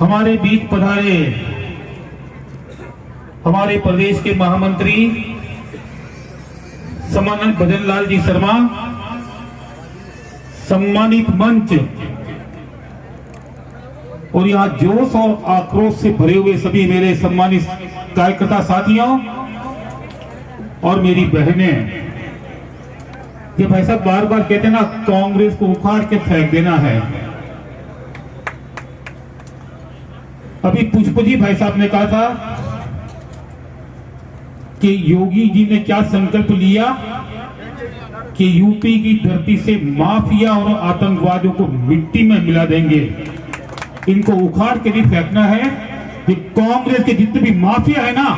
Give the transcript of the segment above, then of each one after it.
हमारे बीच पधारे हमारे प्रदेश के महामंत्री सम्मानित भजन लाल जी शर्मा, सम्मानित मंच और यहाँ जोश और आक्रोश से भरे हुए सभी मेरे सम्मानित कार्यकर्ता साथियों और मेरी बहनें, ये भाई साहब बार बार कहते हैं ना, कांग्रेस को उखाड़ के फेंक देना है। अभी पुष्प जी भाई साहब ने कहा था कि योगी जी ने क्या संकल्प लिया कि यूपी की धरती से माफिया और आतंकवादियों को मिट्टी में मिला देंगे, इनको उखाड़ के नहीं फेंकना है। कि कांग्रेस के जितने भी माफिया है ना,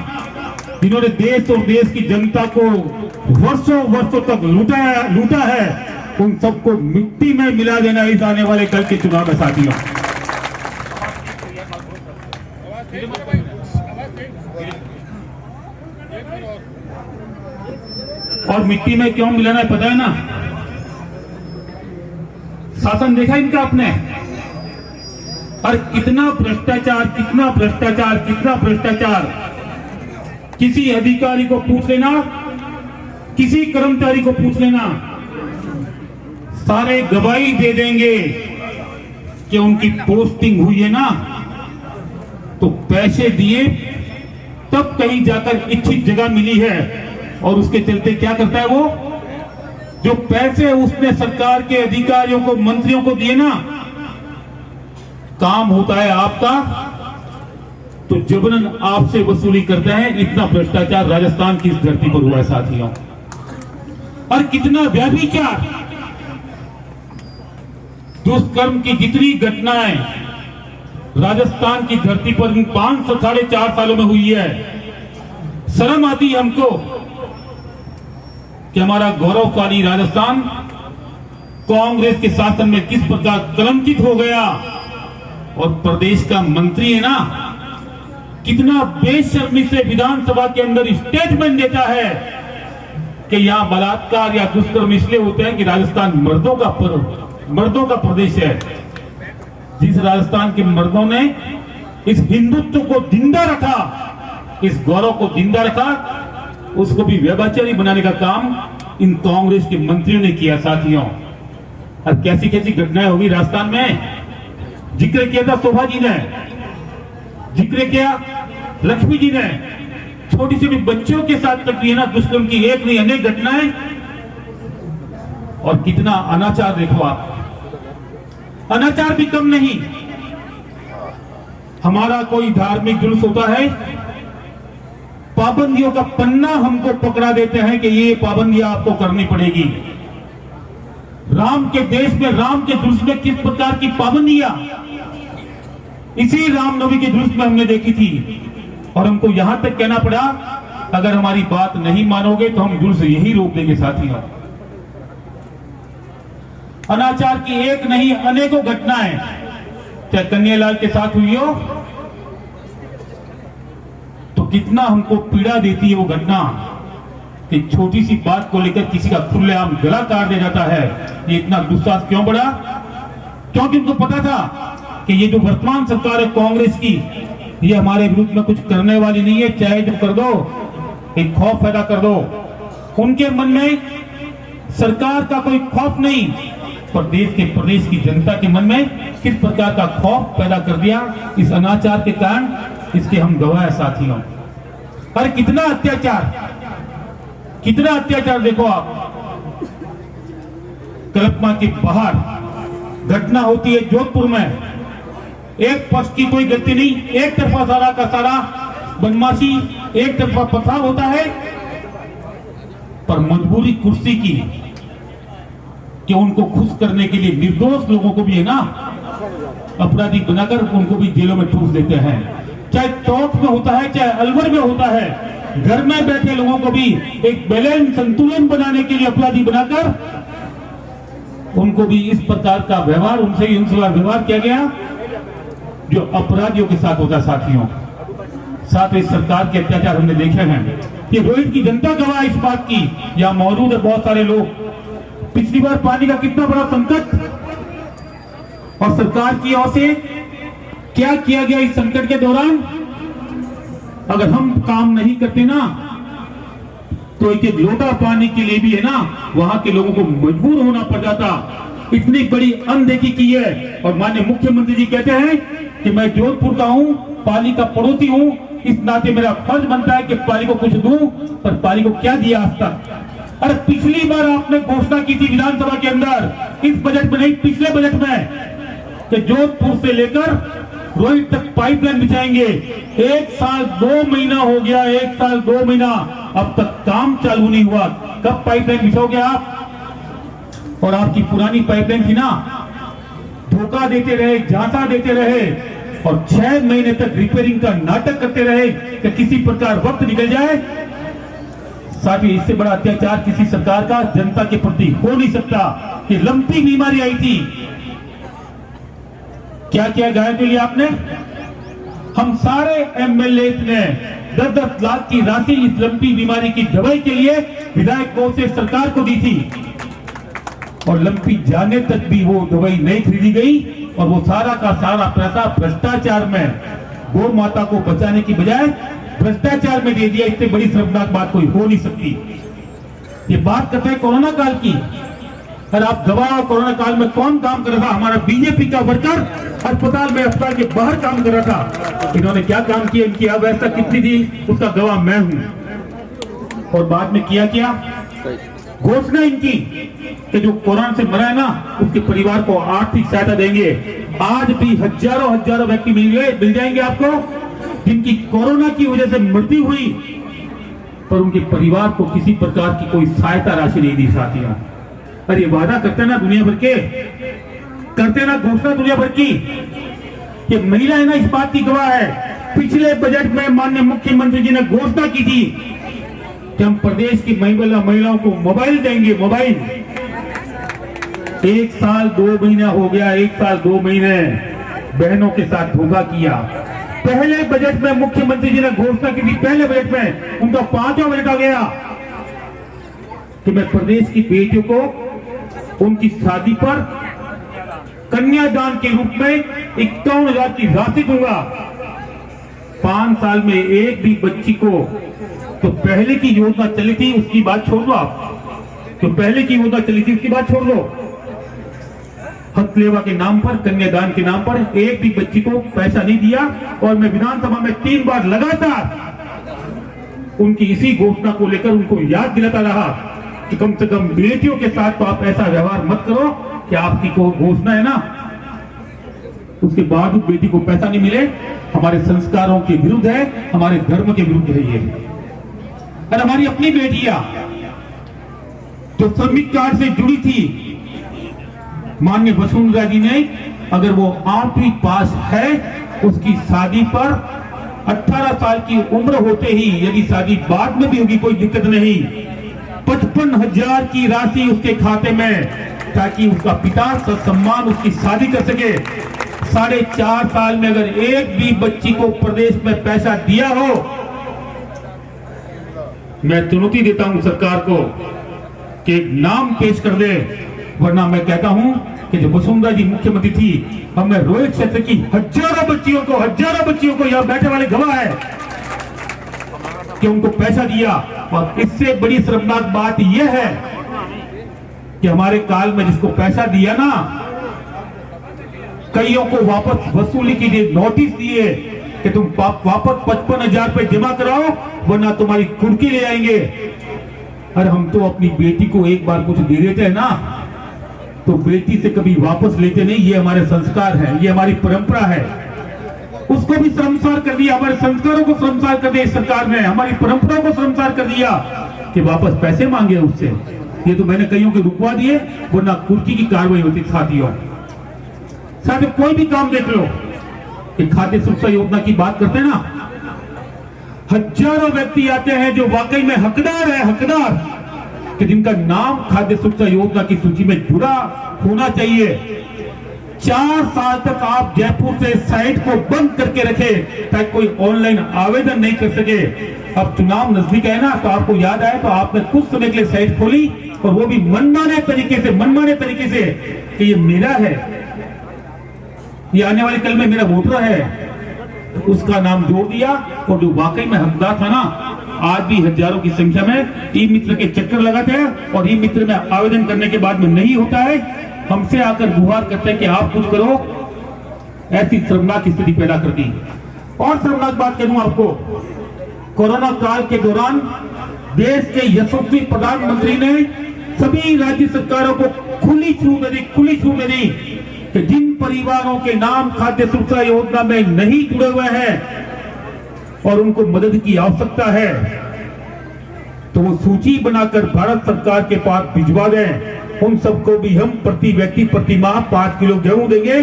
जिन्होंने देश और देश की जनता को वर्षों वर्षों तक लूटा है, उन सबको मिट्टी में मिला देना इस आने वाले कल के चुनाव में साथियों। और मिट्टी में क्यों मिलाना है पता है ना? शासन देखा इनका आपने, और कितना भ्रष्टाचार, कितना भ्रष्टाचार, कितना भ्रष्टाचार। किसी अधिकारी को पूछ लेना, किसी कर्मचारी को पूछ लेना, सारे गवाही दे देंगे कि उनकी पोस्टिंग हुई है ना तो पैसे दिए तब कहीं जाकर इच्छित जगह मिली है, और उसके चलते क्या करता है वो, जो पैसे उसने सरकार के अधिकारियों को, मंत्रियों को दिए ना, काम होता है आपका तो जबरन आपसे वसूली करते हैं। इतना भ्रष्टाचार राजस्थान की इस धरती पर हुआ है साथियों। और कितना व्यभिचार, दुष्कर्म की जितनी घटनाएं राजस्थान की धरती पर इन 5-4.5 सालों में हुई है, शर्म आती है हमको कि हमारा गौरवशाली राजस्थान कांग्रेस के शासन में किस प्रकार कलंकित हो गया। और प्रदेश का मंत्री है ना, कितना बेशर्मी से विधानसभा के अंदर स्टेटमेंट देता है कि यहां बलात्कार या दुष्कर्म इसलिए होते हैं कि राजस्थान मर्दों का प्रदेश है। जिस राजस्थान के मर्दों ने इस हिंदुत्व को जिंदा रखा, इस गौरव को जिंदा रखा, उसको भी व्यभिचारी बनाने का काम इन कांग्रेस के मंत्रियों ने किया साथियों। और कैसी कैसी घटनाएं होगी राजस्थान में, जिक्र किया था शोभा जी ने, जिक्र किया लक्ष्मी जी ने, छोटी सी भी बच्चों के साथ तक भी ना दुष्कर्म की एक नहीं अनेक घटनाएं। और कितना अनाचार देखो आप, अनाचार भी कम नहीं। हमारा कोई धार्मिक जुलूस होता है, पाबंदियों का पन्ना हमको पकड़ा देते हैं कि ये पाबंदियां आपको करनी पड़ेगी। राम के देश में, राम के जुलूस में किस प्रकार की पाबंदियां इसी रामनवमी के जुलूस में हमने देखी थी। और हमको यहां तक कहना पड़ा, अगर हमारी बात नहीं मानोगे तो हम जुलूस यही रोक देंगे साथियों। अनाचार की एक नहीं अनेकों घटनाएं, चाहे कन्हैयालाल के साथ हुई हो तो कितना हमको पीड़ा देती है वो घटना कि छोटी सी बात को लेकर किसी का खुलेआम गला काट दिया जाता है। ये इतना दुस्साहस क्यों बढ़ा? क्योंकि उनको पता था कि ये जो वर्तमान सरकार है कांग्रेस की, ये हमारे विरुद्ध में कुछ करने वाली नहीं है, चाहे जो कर दो, एक खौफ पैदा कर दो। उनके मन में सरकार का कोई खौफ नहीं, प्रदेश की जनता के मन में किस प्रकार का खौफ पैदा कर दिया इस अनाचार के कारण, इसके हम गवाह साथियों। और कितना अत्याचार देखो आप। कल्पना के बाहर घटना होती है जोधपुर में, एक पक्ष की कोई गलती नहीं, एक तरफा सारा का सारा बदमाशी, एक तरफा पथराव होता है। पर मजबूरी कुर्सी की कि उनको खुश करने के लिए निर्दोष लोगों को भी है ना अपराधी बनाकर उनको भी जेलों में ठूस देते हैं। चाहे टोंक में होता है, चाहे अलवर में होता है, घर में बैठे लोगों को भी एक बैलेंस, संतुलन बनाने के लिए अपराधी बनाकर उनको भी इस प्रकार का व्यवहार, उनसे व्यवहार किया गया जो अपराधियों के साथ होता है साथियों। साथ ही सरकार के अत्याचार हमने देखे हैं। ये रोहित की जनता गवाह इस बात की, यहाँ मौजूद है बहुत सारे लोग। पिछली बार पानी का कितना बड़ा संकट और सरकार की ओर से क्या किया गया इस संकट के दौरान? अगर हम काम नहीं करते ना तो एक लोटा पाने के लिए भी है ना वहां के लोगों को मजबूर होना पड़ जाता। इतनी बड़ी अनदेखी की है। और माननीय मुख्यमंत्री जी कहते हैं कि मैं जोधपुर का हूं, पाली का पड़ोसी हूं, इस नाते मेरा फर्ज बनता है कि पाली को कुछ दूं, पर पाली को क्या दिया आज तक? अरे पिछली बार आपने घोषणा की थी विधानसभा के अंदर, इस बजट में नहीं, पिछले बजट में, कि जोधपुर से लेकर रोहित तक पाइपलाइन बिछाएंगे। 1 साल 2 महीना हो गया, 1 साल 2 महीना, अब तक काम चालू नहीं हुआ। कब पाइपलाइन बिछाओगे आप? और आपकी पुरानी पाइपलाइन थी ना, धोखा देते रहे, झांसा देते रहे और 6 महीने तक रिपेयरिंग का नाटक करते रहे कि किसी प्रकार वक्त निकल जाए। साथियों, इससे बड़ा अत्याचार किसी सरकार का जनता के प्रति हो नहीं सकता। कि लंपी बीमारी आई थी, क्या किया गाय के लिए आपने? हम सारे एमएलए ने 10-10 लाख की राशि इस लंपी बीमारी की दवाई के लिए विधायक कोष से सरकार को दी थी और लंपी जाने तक भी वो दवाई नहीं खरीदी गई और वो सारा का सारा पैसा भ्रष्टाचार में, गौ माता को बचाने की बजाय भ्रष्टाचार में दे दिया। इससे बड़ी शर्मनाक बात कोई हो नहीं सकती। ये बात करते हैं कोरोना काल की। और आप गवाह, कोरोना काल में कौन काम कर रहा था? हमारा बीजेपी का वर्कर अस्पताल के बाहर काम कर रहा था। इन्होंने क्या काम किया, इनकी अव्यवस्था कितनी थी, उसका गवाह मैं हूं। और बाद में किया क्या? घोषणा इनकी कि जो कोरोना से मरा है ना उसके परिवार को आर्थिक सहायता देंगे। आज भी हजारों व्यक्ति मिल जाएंगे आपको जिनकी कोरोना की वजह से मृत्यु हुई, पर उनके परिवार को किसी प्रकार की कोई सहायता राशि नहीं दी। साथियों, अरे वादा करते ना दुनिया भर के, करते ना घोषणा दुनिया भर की। ये महिला है ना इस बात की गवाह है। पिछले बजट में माननीय मुख्यमंत्री जी ने घोषणा की थी कि हम प्रदेश की महिलाओं को मोबाइल देंगे। मोबाइल 1 साल 2 महीना हो गया, 1 साल 2 महीने बहनों के साथ धोखा किया। पहले बजट में मुख्यमंत्री जी ने घोषणा की थी, पहले बजट में, उनका 5वां बजट आ गया कि मैं प्रदेश की बेटियों को उनकी शादी पर कन्यादान के रूप में 51,000 की राशि दूंगा। 5 साल में एक भी बच्ची को, तो पहले की योजना चली थी उसकी बात छोड़ दो आप, तो पहले की योजना चली थी उसकी बात छोड़ दो। हथलेवा के नाम पर, कन्यादान के नाम पर एक भी बच्ची को पैसा नहीं दिया। और मैं विधानसभा में 3 बार लगातार उनकी इसी घोषणा को लेकर उनको याद दिलाता रहा कि कम से कम बेटियों के साथ तो आप ऐसा व्यवहार मत करो कि आपकी को घोषणा है ना, उसके बाद बेटी को पैसा नहीं मिले। हमारे संस्कारों के विरुद्ध है, हमारे धर्म के विरुद्ध है ये। और हमारी अपनी बेटियां जो श्रमिक कार्ड से जुड़ी थी, माननीय वसुंधरा जी ने, अगर वो 8वीं पास है, उसकी शादी पर 18 साल की उम्र होते ही, यदि शादी बाद में भी होगी कोई दिक्कत नहीं, 55,000 की राशि उसके खाते में, ताकि उसका पिता ससम्मान उसकी शादी कर सके। 4.5 साल में अगर एक भी बच्ची को प्रदेश में पैसा दिया हो, मैं चुनौती देता हूं सरकार को कि एक नाम पेश कर दे, वरना मैं कहता हूं कि जब वसुंधरा जी मुख्यमंत्री थी, हमने रोहित क्षेत्र की हजारों बच्चियों को यहां बैठे वाले गवाह है कि उनको पैसा दिया। और इससे बड़ी शर्मनाक बात यह है कि हमारे काल में जिसको पैसा दिया ना, कईयों को वापस वसूली के लिए नोटिस दिए कि तुम वापस 55,000 रुपए जमा कराओ वरना तुम्हारी कुर्की ले आएंगे। अरे हम तो अपनी बेटी को एक बार कुछ दे देते हैं ना, तो बेटी से कभी वापस लेते नहीं। ये हमारे संस्कार है, ये हमारी परंपरा है। उसको भी शर्मसार कर दिया, हमारे संस्कारों को शर्मसार कर दिया सरकार ने, हमारी परंपरा को शर्मसार कर दिया कि वापस पैसे मांगे उससे। ये तो मैंने कईयों के रुकवा दिए, वरना कुर्की की कार्रवाई होती। साथियों, कोई भी काम देख लो, खाद्य सुरक्षा योजना की बात करते हैं ना, हजारों व्यक्ति आते हैं जो वाकई में हकदार है, हकदार कि जिनका नाम खाद्य सुरक्षा योजना की सूची में जुड़ा होना चाहिए। 4 साल तक आप जयपुर से साइट को बंद करके रखे ताकि कोई ऑनलाइन आवेदन नहीं कर सके। अब चुनाव नजदीक है ना, तो आपको याद आए तो आपने कुछ समय के लिए साइट खोली, और वो भी मनमाने तरीके से कि ये मेरा है। ये आने वाले कल में मेरा वोटर है, उसका नाम जोड़ दिया, और जो वाकई में हकदार था ना, आज भी हजारों की संख्या में ई मित्र के चक्कर लगाते हैं, और ई मित्र में आवेदन करने के बाद में नहीं होता है, हमसे आकर गुहार करते हैं कि आप कुछ करो। ऐसी शर्मनाक स्थिति पैदा कर दी। और शर्मनाक बात करूं आपको, कोरोना काल के दौरान देश के यशस्वी प्रधानमंत्री ने सभी राज्य सरकारों को खुली छूट दी कि जिन परिवारों के नाम खाद्य सुरक्षा योजना में नहीं जुड़े हुए हैं और उनको मदद की आवश्यकता है, तो वो सूची बनाकर भारत सरकार के पास भिजवा दें। उन सबको भी हम प्रति व्यक्ति प्रति माह 5 किलो गेहूं देंगे।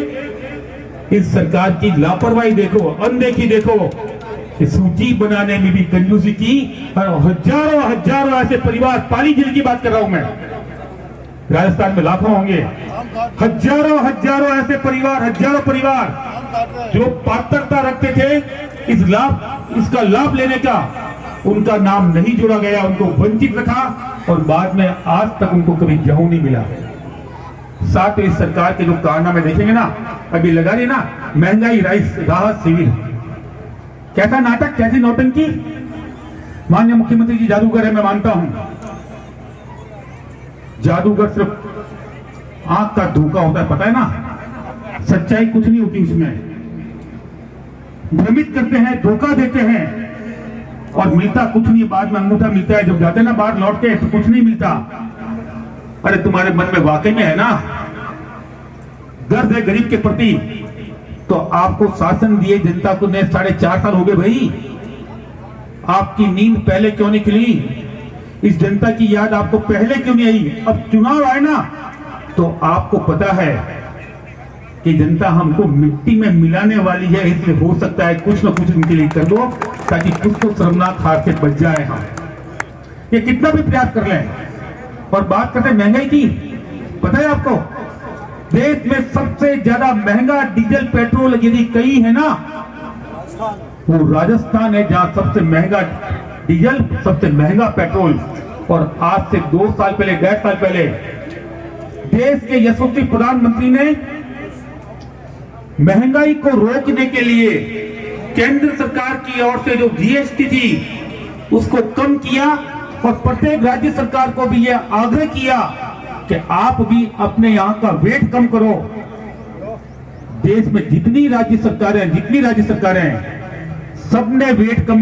इस सरकार की लापरवाही देखो, अनदेखी देखो, सूची बनाने में भी कंजूसी की। हजारों ऐसे परिवार, पाली जिले की बात कर रहा हूं मैं, राजस्थान में लाखों होंगे, हजारों ऐसे परिवार, हजारों परिवार जो पात्रता रखते थे इसका लाभ लेने का, उनका नाम नहीं जोड़ा गया, उनको वंचित रखा, और बाद में आज तक उनको कभी गेहूं नहीं मिला। साथ इस सरकार के जो कारनामे देखेंगे ना, अभी लगा रही ना महंगाई राइस राहत शिविर, कैसा नाटक, कैसी नौटंकी। माननीय मुख्यमंत्री जी जादूगर है, मैं मानता हूं, जादूगर सिर्फ आंख का धोखा होता है, पता है ना, सच्चाई कुछ नहीं होती उसमें। भ्रमित करते हैं, धोखा देते हैं, और मिलता कुछ नहीं, बाद में अंगूठा मिलता है। जब जाते ना बाहर लौट के तो कुछ नहीं मिलता। अरे तुम्हारे मन में वाकई में है ना दर्द है गरीब के प्रति, तो आपको शासन दिए जनता को ने 4.5 साल हो गए भाई, आपकी नींद पहले क्यों नहीं खुली? इस जनता की याद आपको पहले क्यों नहीं आई? अब चुनाव आए ना, तो आपको पता है कि जनता हमको मिट्टी में मिलाने वाली है, इसलिए हो सकता है कुछ न कुछ इनके लिए कर दो, ताकि कुछ तो शर्मनाक हार से बच जाए। हम ये कितना भी प्रयास कर लें। और बात करते हैं महंगाई की, पता है आपको देश में सबसे ज्यादा महंगा डीजल पेट्रोल यदि कहीं है ना, वो राजस्थान है, जहां सबसे महंगा डीजल, सबसे महंगा पेट्रोल। और आज से 2 साल पहले, 1.5 साल पहले देश के यशस्वी प्रधानमंत्री ने महंगाई को रोकने के लिए केंद्र सरकार की ओर से जो जीएसटी थी उसको कम किया, और प्रत्येक राज्य सरकार को भी यह आग्रह किया कि आप भी अपने यहां का वेट कम करो। देश में जितनी राज्य सरकारें सबने वेट कम